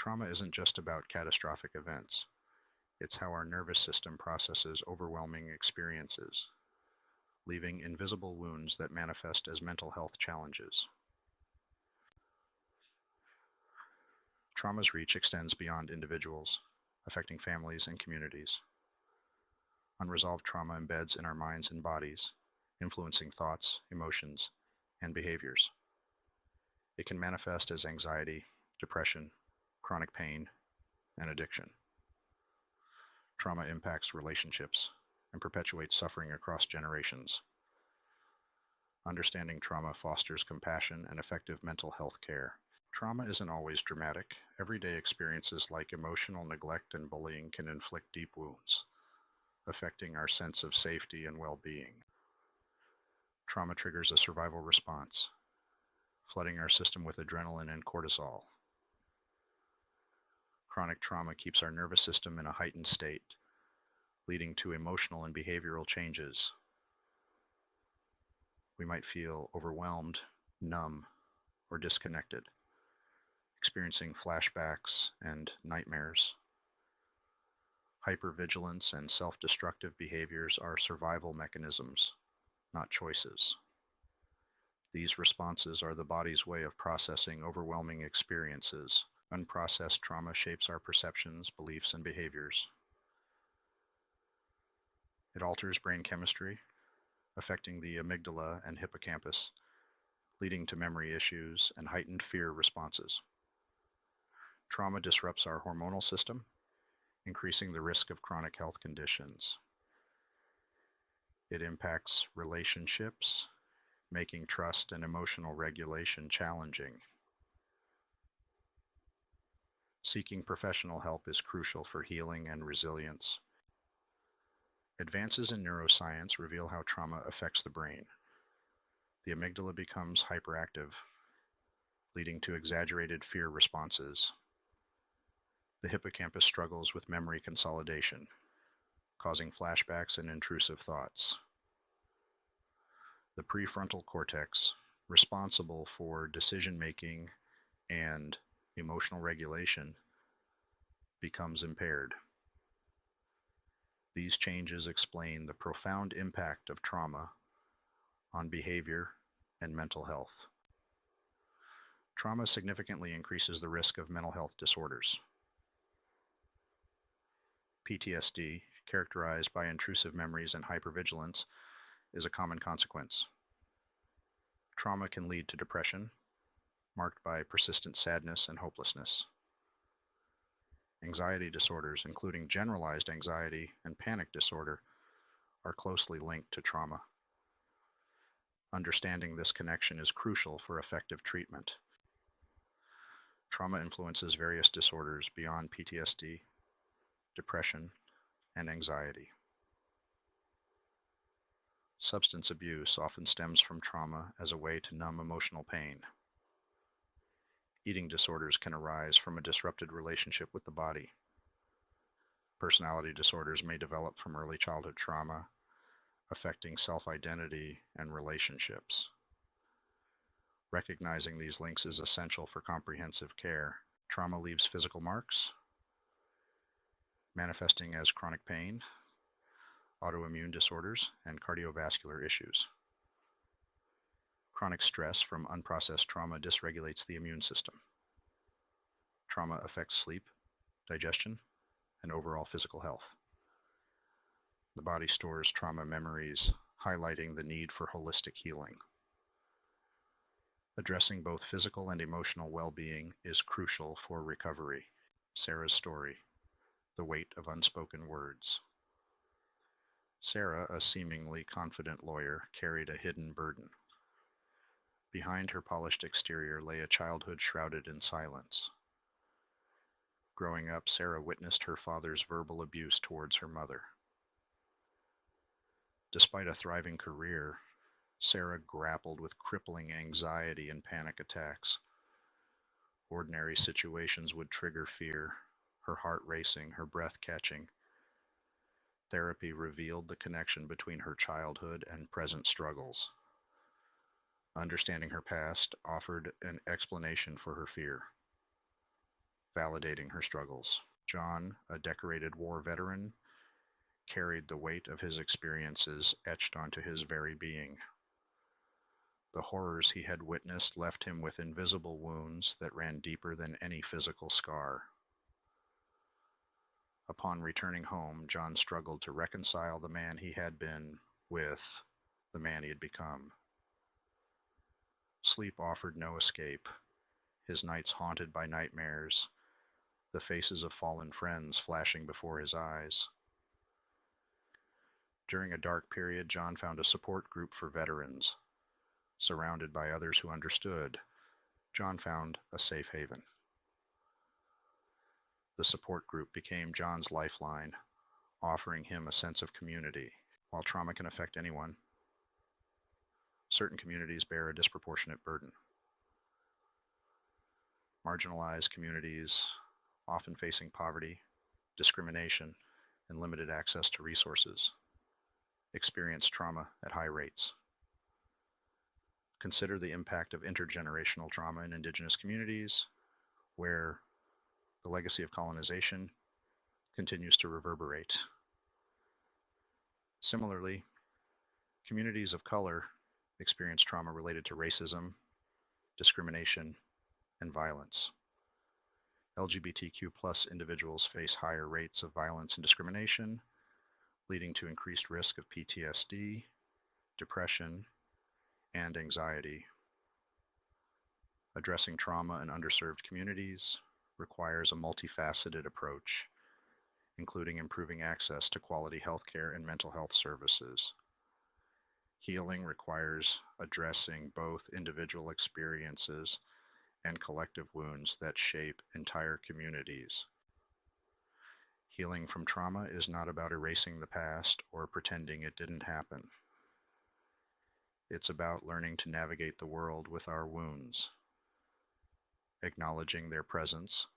Trauma isn't just about catastrophic events. It's how our nervous system processes overwhelming experiences, leaving invisible wounds that manifest as mental health challenges. Trauma's reach extends beyond individuals, affecting families and communities. Unresolved trauma embeds in our minds and bodies, influencing thoughts, emotions, and behaviors. It can manifest as anxiety, depression, chronic pain, and addiction. Trauma impacts relationships and perpetuates suffering across generations. Understanding trauma fosters compassion and effective mental health care. Trauma isn't always dramatic. Everyday experiences like emotional neglect and bullying can inflict deep wounds, affecting our sense of safety and well-being. Trauma triggers a survival response, flooding our system with adrenaline and cortisol. Chronic trauma keeps our nervous system in a heightened state, leading to emotional and behavioral changes. We might feel overwhelmed, numb, or disconnected, experiencing flashbacks and nightmares. Hypervigilance and self-destructive behaviors are survival mechanisms, not choices. These responses are the body's way of processing overwhelming experiences. Unprocessed trauma shapes our perceptions, beliefs, and behaviors. It alters brain chemistry, affecting the amygdala and hippocampus, leading to memory issues and heightened fear responses. Trauma disrupts our hormonal system, increasing the risk of chronic health conditions. It impacts relationships, making trust and emotional regulation challenging. Seeking professional help is crucial for healing and resilience. Advances in neuroscience reveal how trauma affects the brain. The amygdala becomes hyperactive, leading to exaggerated fear responses. The hippocampus struggles with memory consolidation, causing flashbacks and intrusive thoughts. The prefrontal cortex, responsible for decision-making and emotional regulation, becomes impaired. These changes explain the profound impact of trauma on behavior and mental health. Trauma significantly increases the risk of mental health disorders. PTSD, characterized by intrusive memories and hypervigilance, is a common consequence. Trauma can lead to depression, marked by persistent sadness and hopelessness. Anxiety disorders, including generalized anxiety and panic disorder, are closely linked to trauma. Understanding this connection is crucial for effective treatment. Trauma influences various disorders beyond PTSD, depression, and anxiety. Substance abuse often stems from trauma as a way to numb emotional pain. Eating disorders can arise from a disrupted relationship with the body. Personality disorders may develop from early childhood trauma, affecting self-identity and relationships. Recognizing these links is essential for comprehensive care. Trauma leaves physical marks, manifesting as chronic pain, autoimmune disorders, and cardiovascular issues. Chronic stress from unprocessed trauma dysregulates the immune system. Trauma affects sleep, digestion, and overall physical health. The body stores trauma memories, highlighting the need for holistic healing. Addressing both physical and emotional well-being is crucial for recovery. Sarah's story, the weight of unspoken words. Sarah, a seemingly confident lawyer, carried a hidden burden. Behind her polished exterior lay a childhood shrouded in silence. Growing up, Sarah witnessed her father's verbal abuse towards her mother. Despite a thriving career, Sarah grappled with crippling anxiety and panic attacks. Ordinary situations would trigger fear, her heart racing, her breath catching. Therapy revealed the connection between her childhood and present struggles. Understanding her past offered an explanation for her fear. validating her struggles. John, a decorated war veteran, carried the weight of his experiences etched onto his very being. The horrors he had witnessed left him with invisible wounds that ran deeper than any physical scar. Upon returning home, John struggled to reconcile the man he had been with the man he had become. Sleep offered no escape, his nights haunted by nightmares, the faces of fallen friends flashing before his eyes. During a dark period, John found a support group for veterans. Surrounded by others who understood, John found a safe haven. The support group became John's lifeline, offering him a sense of community. While trauma can affect anyone, certain communities bear a disproportionate burden. Marginalized communities, often facing poverty, discrimination, and limited access to resources, experience trauma at high rates. Consider the impact of intergenerational trauma in Indigenous communities, where the legacy of colonization continues to reverberate. Similarly, communities of color experience trauma related to racism, discrimination, and violence. LGBTQ+ individuals face higher rates of violence and discrimination, leading to increased risk of PTSD, depression, and anxiety. Addressing trauma in underserved communities requires a multifaceted approach, including improving access to quality healthcare and mental health services. Healing requires addressing both individual experiences and collective wounds that shape entire communities. Healing from trauma is not about erasing the past or pretending it didn't happen. It's about learning to navigate the world with our wounds, acknowledging their presence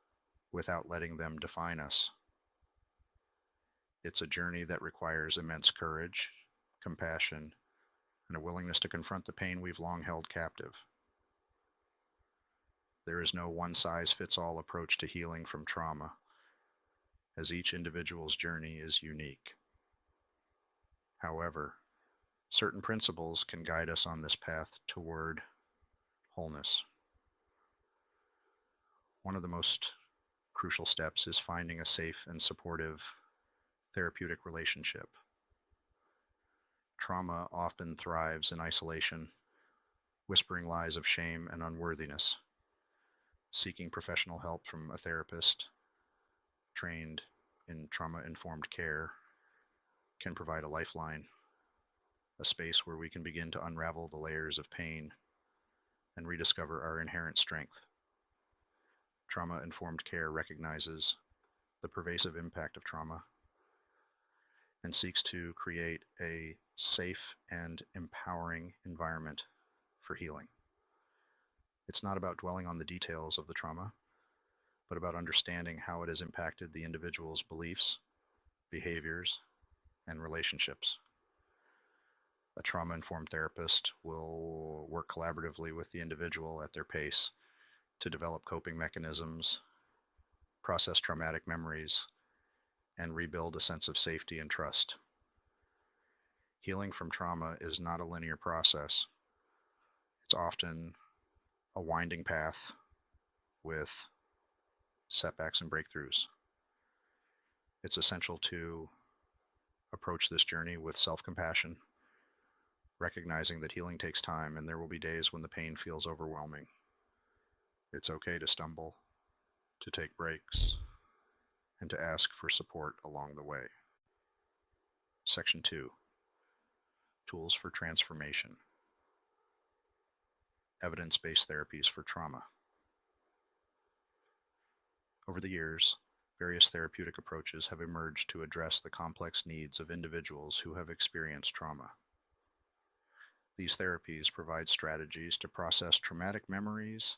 without letting them define us. It's a journey that requires immense courage, compassion, and a willingness to confront the pain we've long held captive. There is no one-size-fits-all approach to healing from trauma, as each individual's journey is unique. However, certain principles can guide us on this path toward wholeness. One of the most crucial steps is finding a safe and supportive therapeutic relationship. Trauma often thrives in isolation, whispering lies of shame and unworthiness. Seeking professional help from a therapist trained in trauma-informed care can provide a lifeline, a space where we can begin to unravel the layers of pain and rediscover our inherent strength. Trauma-informed care recognizes the pervasive impact of trauma and seeks to create a safe and empowering environment for healing. It's not about dwelling on the details of the trauma, but about understanding how it has impacted the individual's beliefs, behaviors, and relationships. A trauma-informed therapist will work collaboratively with the individual at their pace to develop coping mechanisms, process traumatic memories, and rebuild a sense of safety and trust. Healing from trauma is not a linear process. It's often a winding path with setbacks and breakthroughs. It's essential to approach this journey with self-compassion, recognizing that healing takes time and there will be days when the pain feels overwhelming. It's okay to stumble, to take breaks, and to ask for support along the way. Section 2. Tools for Transformation. Evidence-based therapies for trauma. Over the years, various therapeutic approaches have emerged to address the complex needs of individuals who have experienced trauma. These therapies provide strategies to process traumatic memories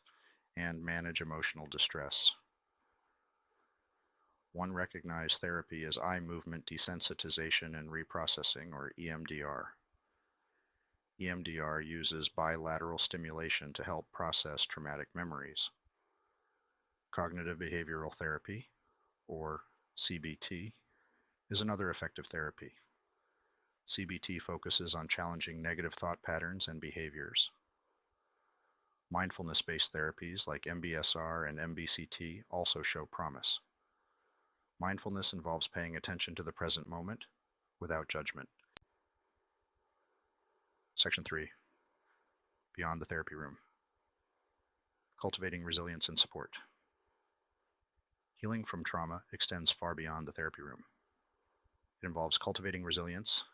and manage emotional distress. One recognized therapy is eye movement desensitization and reprocessing, or EMDR. EMDR uses bilateral stimulation to help process traumatic memories. Cognitive behavioral therapy, or CBT, is another effective therapy. CBT focuses on challenging negative thought patterns and behaviors. Mindfulness-based therapies like MBSR and MBCT also show promise. Mindfulness involves paying attention to the present moment without judgment. Section 3. Beyond the therapy room. Cultivating resilience and support. Healing from trauma extends far beyond the therapy room. It involves cultivating resilience,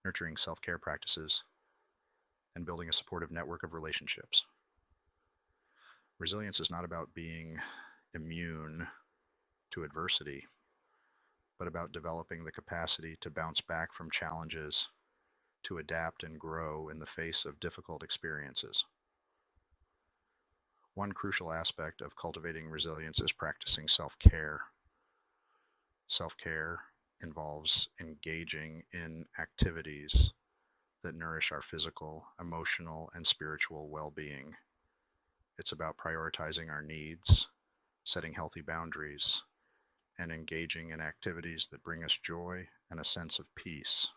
nurturing self-care practices, and building a supportive network of relationships. Resilience is not about being immune to adversity, but about developing the capacity to bounce back from challenges, to adapt and grow in the face of difficult experiences. One crucial aspect of cultivating resilience is practicing self-care. Self-care involves engaging in activities that nourish our physical, emotional, and spiritual well-being. It's about prioritizing our needs, setting healthy boundaries, and engaging in activities that bring us joy and a sense of peace.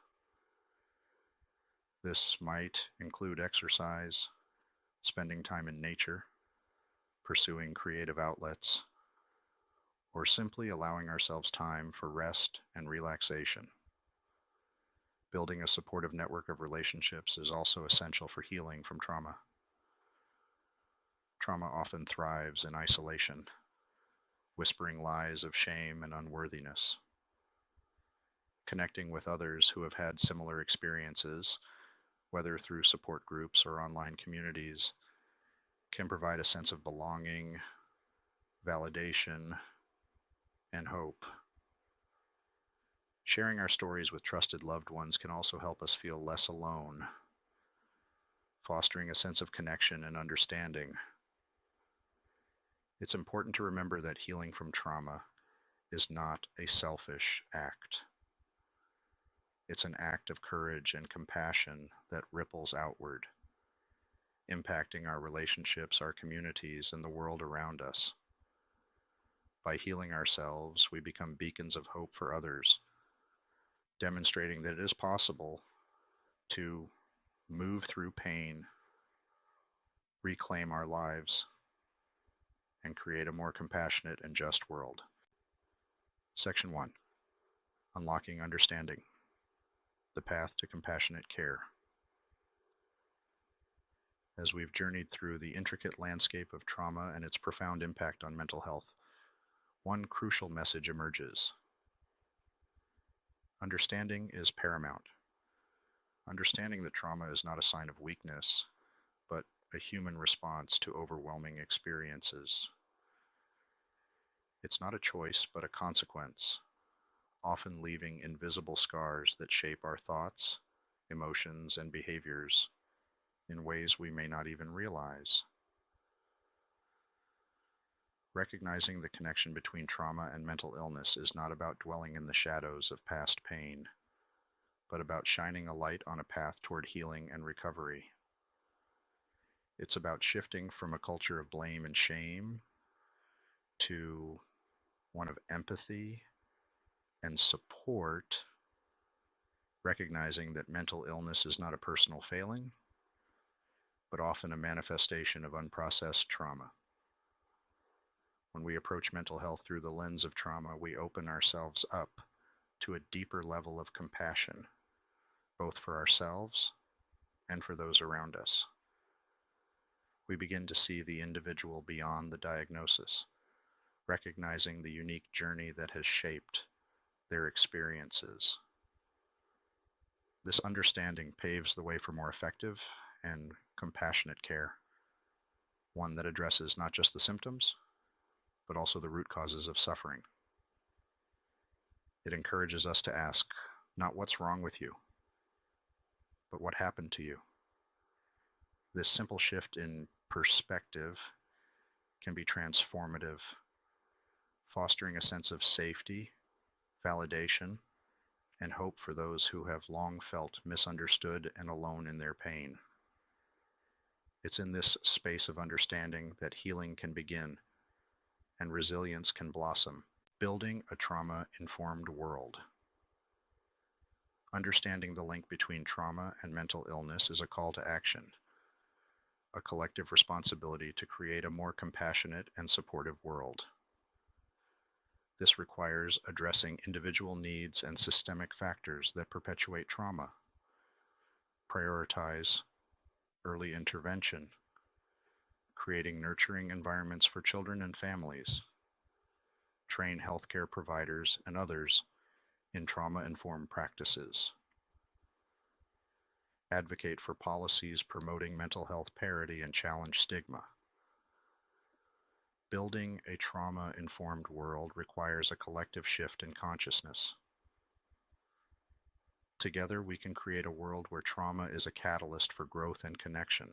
This might include exercise, spending time in nature, pursuing creative outlets, or simply allowing ourselves time for rest and relaxation. Building a supportive network of relationships is also essential for healing from trauma. Trauma often thrives in isolation, whispering lies of shame and unworthiness. Connecting with others who have had similar experiences, whether through support groups or online communities, can provide a sense of belonging, validation, and hope. Sharing our stories with trusted loved ones can also help us feel less alone, fostering a sense of connection and understanding. It's important to remember that healing from trauma is not a selfish act. It's an act of courage and compassion that ripples outward, impacting our relationships, our communities, and the world around us. By healing ourselves, we become beacons of hope for others, demonstrating that it is possible to move through pain, reclaim our lives, and create a more compassionate and just world. Section 1. Unlocking Understanding. The Path to Compassionate Care. As we've journeyed through the intricate landscape of trauma and its profound impact on mental health, one crucial message emerges. Understanding is paramount. Understanding that trauma is not a sign of weakness, but a human response to overwhelming experiences. It's not a choice, but a consequence, often leaving invisible scars that shape our thoughts, emotions, and behaviors in ways we may not even realize. Recognizing the connection between trauma and mental illness is not about dwelling in the shadows of past pain, but about shining a light on a path toward healing and recovery. It's about shifting from a culture of blame and shame to one of empathy and support, recognizing that mental illness is not a personal failing, but often a manifestation of unprocessed trauma. When we approach mental health through the lens of trauma, we open ourselves up to a deeper level of compassion, both for ourselves and for those around us. We begin to see the individual beyond the diagnosis, recognizing the unique journey that has shaped their experiences. This understanding paves the way for more effective and compassionate care, one that addresses not just the symptoms, but also the root causes of suffering. It encourages us to ask, not what's wrong with you, but what happened to you. This simple shift in perspective can be transformative, fostering a sense of safety, validation, and hope for those who have long felt misunderstood and alone in their pain. It's in this space of understanding that healing can begin, and resilience can blossom. Building a trauma-informed world. Understanding the link between trauma and mental illness is a call to action, a collective responsibility to create a more compassionate and supportive world. This requires addressing individual needs and systemic factors that perpetuate trauma, prioritize early intervention, creating nurturing environments for children and families, train healthcare providers and others in trauma-informed practices, advocate for policies promoting mental health parity and challenge stigma. Building a trauma-informed world requires a collective shift in consciousness. Together, we can create a world where trauma is a catalyst for growth and connection,